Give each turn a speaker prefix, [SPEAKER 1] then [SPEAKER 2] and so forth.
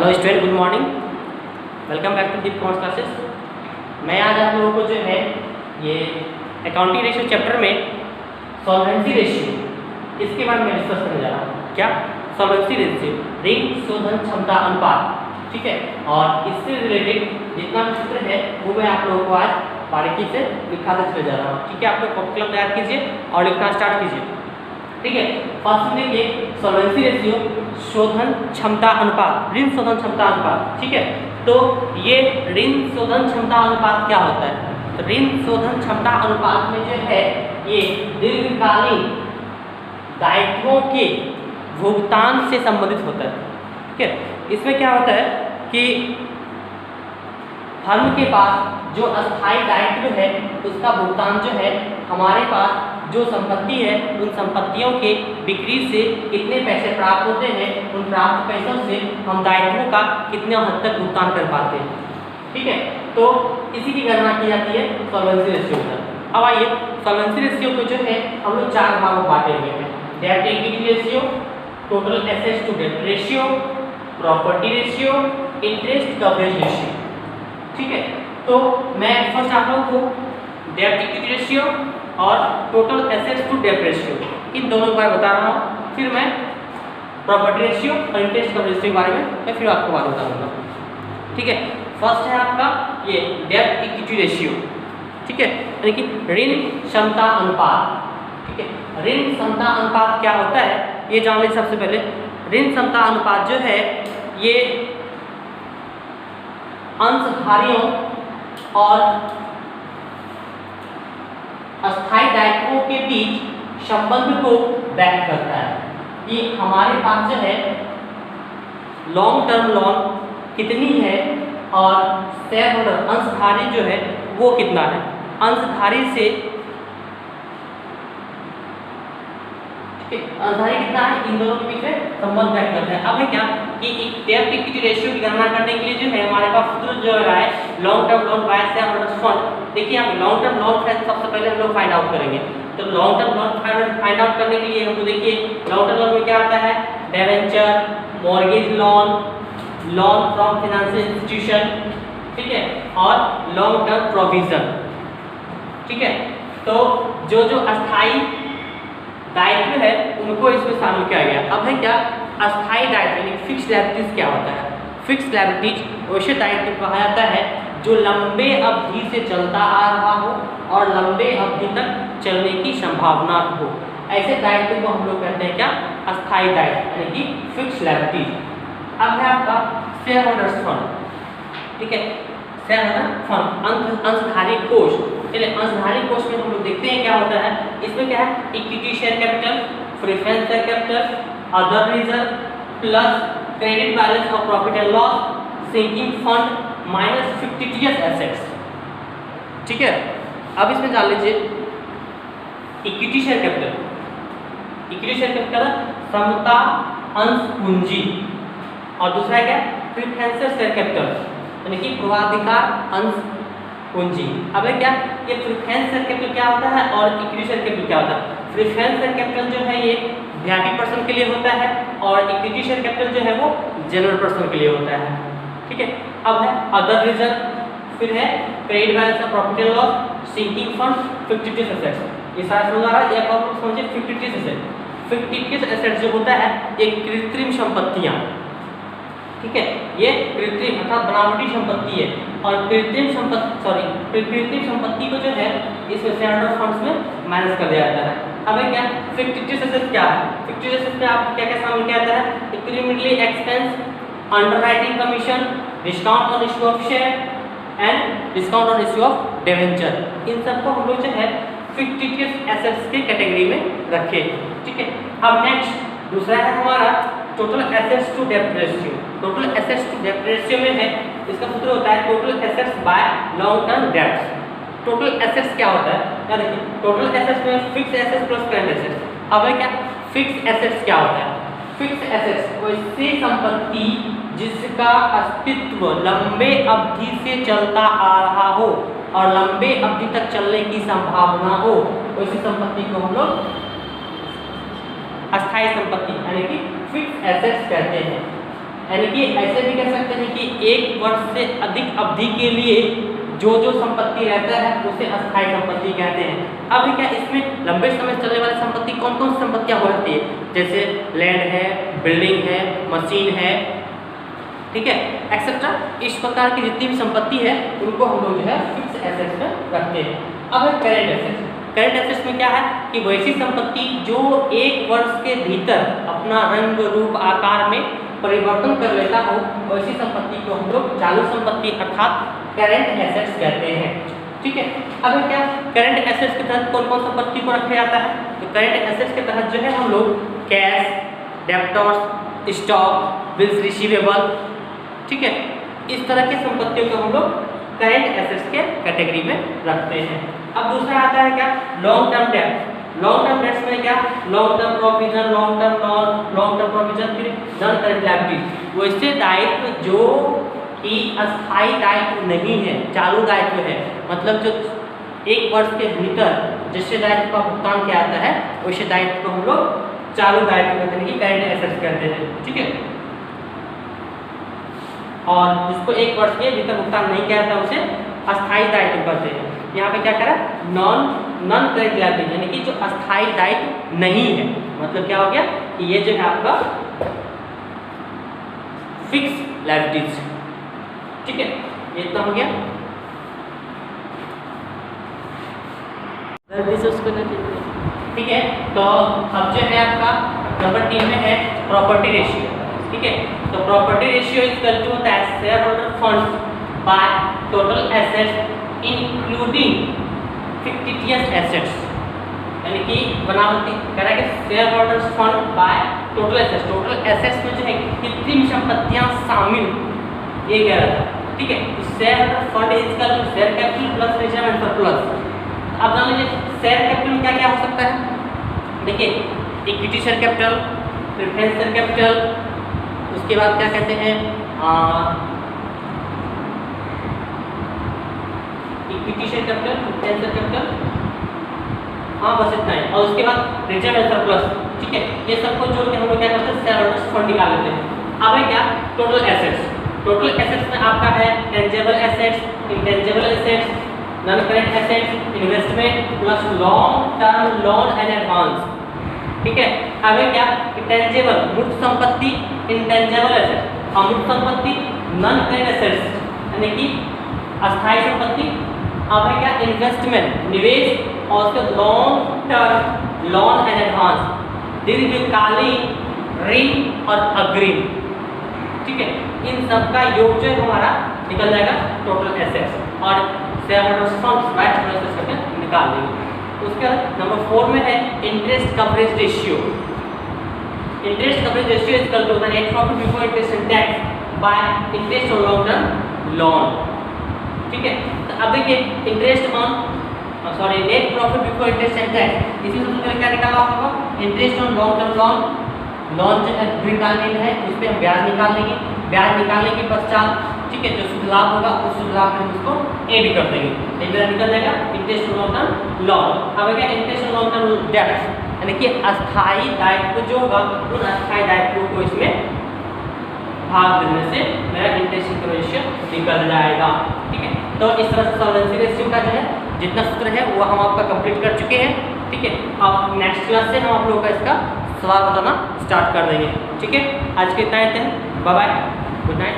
[SPEAKER 1] Hello student, good morning. Welcome back to Deep commerce classes. मैं आज आप लोगों को जो है ये अकाउंटिंग रेशियो चैप्टर में सॉल्वेंसी रेशियो इसके बारे में डिस्कस करने जा रहा हूँ। क्या? सॉल्वेंसी रेशियो, ऋण शोधन क्षमता अनुपात। ठीक है, और इससे रिलेटेड जितना भी सूत्र है वो मैं आप लोगों को आज बारीकी से दिखाते चले जा रहा हूँ। ठीक है, आप लोग कॉपी कलम तैयार कीजिए और लिखना स्टार्ट कीजिए। ठीक है, फर्स्ट देखिए सॉल्वेंसी रेशियो, शोधन क्षमता अनुपात, ऋण शोधन क्षमता अनुपात। ठीक है, तो ये ऋण शोधन क्षमता अनुपात क्या होता है? तो ऋण शोधन क्षमता अनुपात में जो है ये दीर्घकालीन दायित्वों के भुगतान से संबंधित होता है। ठीक है, इसमें क्या होता है कि फर्म के पास जो अस्थायी दायित्व है उसका भुगतान जो है हमारे पास जो संपत्ति है उन संपत्तियों के बिक्री से कितने पैसे प्राप्त होते हैं, उन प्राप्त पैसों से हम दायित्वों का कितने हद तक भुगतान कर पाते हैं। ठीक है, तो इसी की गणना की जाती है सॉल्वेंसी रेशियो पर। अब आइए सॉल्वेंसी रेशियो को जो है हम लोग चार भागों में बांटे हुए हैं। डेब्ट equity ratio, total assets to डेब्ट ratio, property ratio, interest coverage ratio. ठीक है, तो मैं फर्स्ट आप लोगों को डेब्ट इक्विटी रेशियो और टोटल एसेट्स टू डेब्ट रेशियो इन दोनों के बारे में बता रहा हूँ। फिर मैं प्रॉपर्टी रेशियो और इंटरेस्ट कवरेज रेशियो के बारे में मैं फिर आपको बात बताऊंगा। ठीक है, फर्स्ट है आपका ये डेब्ट इक्विटी रेशियो। ठीक है, यानी कि ऋण क्षमता अनुपात। ठीक है, ऋण क्षमता अनुपात क्या होता है ये जान लीजिए। सबसे पहले ऋण क्षमता अनुपात जो है ये अंशधारियों और अस्थायी दायित्वों के बीच संबंध को व्यक्त करता है कि हमारे पास जो है लॉन्ग टर्म लोन कितनी है और शेयर होल्डर अंशधारी जो है वो कितना है। अंशधारी से अंशधारी कितना है, इन दोनों के बीच में संबंध व्यक्त करता है। अब है क्या कि डेब्ट इक्विटी रेशियो की गणना करने के लिए जो है हमारे पास सूत्र जो है long term loan by share holders fund. देखिए हम लॉन्ग टर्म लोन सबसे पहले हम लोग फाइंड आउट करेंगे। तो long term loan find out करने के लिए हमको देखिए लॉन्ग टर्म लोन में क्या आता है, debenture, mortgage loan, loan from financial institution. ठीक है, और लॉन्ग टर्म प्रोविजन। ठीक है, तो जो जो अस्थायी दायित्व है उनको इसमें शामिल किया गया। अब है क्या अस्थायी दायित्व यानी फिक्स्ड लायबिलिटीज क्या होता है? फिक्स्ड लायबिलिटीज वैसे दायित्व कहा जाता है जो लंबे अवधि से चलता आ रहा हो और लंबे अवधि तक चलने की संभावना हो। ऐसे दायित्व को हम लोग कहते हैं क्या, अस्थायी दायित्व यानी कि फिक्स्ड लायबिलिटीज। अब है आपका शेयर होल्डर्स फंड। ठीक है, शेयर होल्डर फंड अंशधारी कोष। चलिए अंशधारी कोष में हम लोग देखते हैं क्या होता है। इसमें क्या है, equity share capital, preference share capital, other reserve plus credit balance और profit and loss, sinking fund minus fictitious assets. ठीक है, अब इसमें जान लीजिए equity share capital. Equity share capital समता अंश पूंजी और दूसरा क्या, प्रेफरेंस शेयर कैपिटल यानी कि पूर्वाधिकार अंश पूंजी। अब है क्या ये प्रेफरेंस शेयर कैपिटल क्या होता है और इक्विटी शेयर कैपिटल क्या होता है? प्रेफरेंस शेयर कैपिटल जो है ये वीआईपी पर्सन के लिए होता है और इक्विटी शेयर कैपिटल जो है वो जनरल पर्सन के लिए होता है। ठीक है, अब है अदर रिजर्व, फिर है क्रेडिट बैलेंस और profit and loss, sinking fund, fictitious assets. ये सारा समझ आ रहा है। एक और समझिए फिक्टिशियस एसेट। फिक्टिशियस एसेट्स जो होता है ये कृत्रिम संपत्तियां। ठीक है, ये कृत्रिम अर्थात बनावटी संपत्ति है और कृत्रिम संपत्ति को जो है इसमें शेयर होल्डर फंड्स में मैनेज कर दिया जाता है। अब है क्या फिक्टिशियस एसेट क्या है? फिक्टिशियस एसेट में आपको क्या क्या शामिल किया जाता है? Incrementally expense, underwriting commission, discount on issue of share and discount on issue of debenture. इन सबको हम लोग जो है फिक्टिशियस एसेट्स के कैटेगरी में रखे। ठीक है, अब नेक्स्ट दूसरा है हमारा टोटल एसेट्स टू डेब्ट रेशियो। टोटल एसेट्स टू डेब्ट रेशियो में है इसका सूत्र होता है total assets bye long term debts. Total assets क्या होता है? क्या देखिए टोटल एसेट्स में fixed assets plus current assets. अब है क्या फिक्स्ड एसेट्स क्या होता है? फिक्स्ड एसेट्स वैसी संपत्ति जिसका अस्तित्व लंबे अवधि से चलता आ रहा हो और लंबे अवधि तक चलने की संभावना हो, वैसी संपत्ति को हम लोग अस्थायी संपत्ति यानी कि फिक्स्ड एसेट्स कहते हैं। यानी कि ऐसे भी कह सकते हैं कि 1 वर्ष से अधिक अवधि के लिए जो संपत्ति रहता है उसे अस्थायी संपत्ति कहते हैं। अब क्या इसमें लंबे समय चलने वाली संपत्ति कौन कौन सी संपत्तियां हो सकती है, जैसे लैंड है, बिल्डिंग है, मशीन है, ठीक है, एक्सेट्रा। इस प्रकार की जितनी भी संपत्ति है उनको हम लोग जो है फिक्स एसेट्स में रखते हैं। अब है करेंट एसेट्स। करेंट एसेट्स में क्या है कि वैसी संपत्ति जो 1 वर्ष के भीतर अपना रंग रूप आकार में परिवर्तन कर लेता हो, वैसी संपत्ति को हम लोग चालू संपत्ति अर्थात करेंट एसेट्स कहते हैं, ठीक है। अब क्या करेंट एसेट्स के तहत कौन कौन संपत्ति को रखा जाता है, तो करेंट एसेट्स के तहत जो है हम लोग cash, debtors, stock, bills receivable, ठीक है, इस तरह की संपत्तियों को हम लोग करेंट एसेट्स के कैटेगरी में रखते हैं। अब दूसरा आता है क्या, long term debt. Long term debts में क्या, long term provision, long term lawn, long term provision, फिर नॉन करेंट लायबिलिटी। वैसे दायित्व जो कि अस्थायी दायित्व नहीं है, चालू दायित्व है, मतलब जो 1 वर्ष के भीतर जिससे दायित्व का भुगतान किया जाता है वैसे दायित्व को हम लोग चालू दायित्व कहते हैं कि करेंट एसेट्स कहते हैं, ठीक है। और जिसको 1 वर्ष के भीतर भुगतान नहीं किया जाता उसे अस्थायी दायित्व कहते हैं। यहाँ पे क्या करा, नॉन करेंट लायबिलिटी, यानी कि जो अस्थायी दायित्व नहीं है, मतलब क्या हो गया कि ये जो है आपका फिक्स लायबिलिटीज, ठीक है, ये इतना हो गया। ठीक है, तो अब जो है आपका नंबर 3 में है प्रॉपर्टी रेशियो, ठीक है। तो property ratio is equal to that share holder funds by total assets including fictitious assets, यानी कि बनावटी कह रहा है कि share holders fund by total assets. Total assets में जो है कितनी संपत्तियां शामिल, ये कह रहा था, ठीक है। Share holder fund is equal to share capital plus reserve and surplus. अब जान लीजिए शेयर कैपिटल क्या क्या हो सकता है, देखिए equity share capital, preference share capital, उसके बाद क्या कहते हैं equity share capital, preference share capital, हाँ बस इतना ही, और उसके बाद रिजर्व एंड सरप्लस, ठीक है। ये सबको जोड़ के हम लोग क्या करते हैं, शेयर होल्डर्स फंड निकाल लेते हैं। अब है क्या, टोटल एसेट्स। टोटल एसेट्स में आपका है tangible assets, intangible assets, non current assets, investment plus long term loan and advance, ठीक है। अब है क्या, टेंजेबल मूर्त संपत्ति, इंटेंजेबल एसेट्स, अमूर्त संपत्ति, नॉन करेंट एसेट्स यानी कि अस्थायी संपत्ति। अब है क्या, इन्वेस्टमेंट निवेश, और उसके long term loan and advance, दीर्घकालीन ऋण और अग्रिम, ठीक है। इन सब का योग जो हमारा निकल जाएगा टोटल एसेट्स, और share holders funds right process करके निकाल देंगे। उसके बाद नंबर 4 में है interest coverage ratio. Interest coverage ratio is equal to the net profit before interest and tax by interest on long term loan, ठीक है। तो अब देखिए interest on net profit before interest and tax, इसी सूत्र में क्या निकाला होगा, interest on long term loan जो है दीर्घकालीन है, उस पर हम ब्याज निकाल लेंगे, ब्याज निकालने के पश्चात, ठीक है, जो शुद्ध लाभ होगा उस शुद्ध लाभ में उसको ऐड कर देंगे, एक बार निकल जाएगा interest on long term loan. अब क्या, इंटरेस्ट ऑन लॉन्ग टर्म डेब्ट, यानी कि अस्थायी दायित्व जो होगा उन अस्थायी दायित्वों को इसमें भाग देने से मेरा इंटरेस्ट रेशियो निकल जाएगा, ठीक है। तो इस तरह से सॉल्वेंसी रेशियो का जो है जितना सूत्र है वो हम आपका कंप्लीट कर चुके हैं, ठीक है। अब नेक्स्ट क्लास से हम आप लोगों का इसका सवाल बताना स्टार्ट कर देंगे, ठीक है। आज के इतना ही, बाय बाय, गुड नाइट।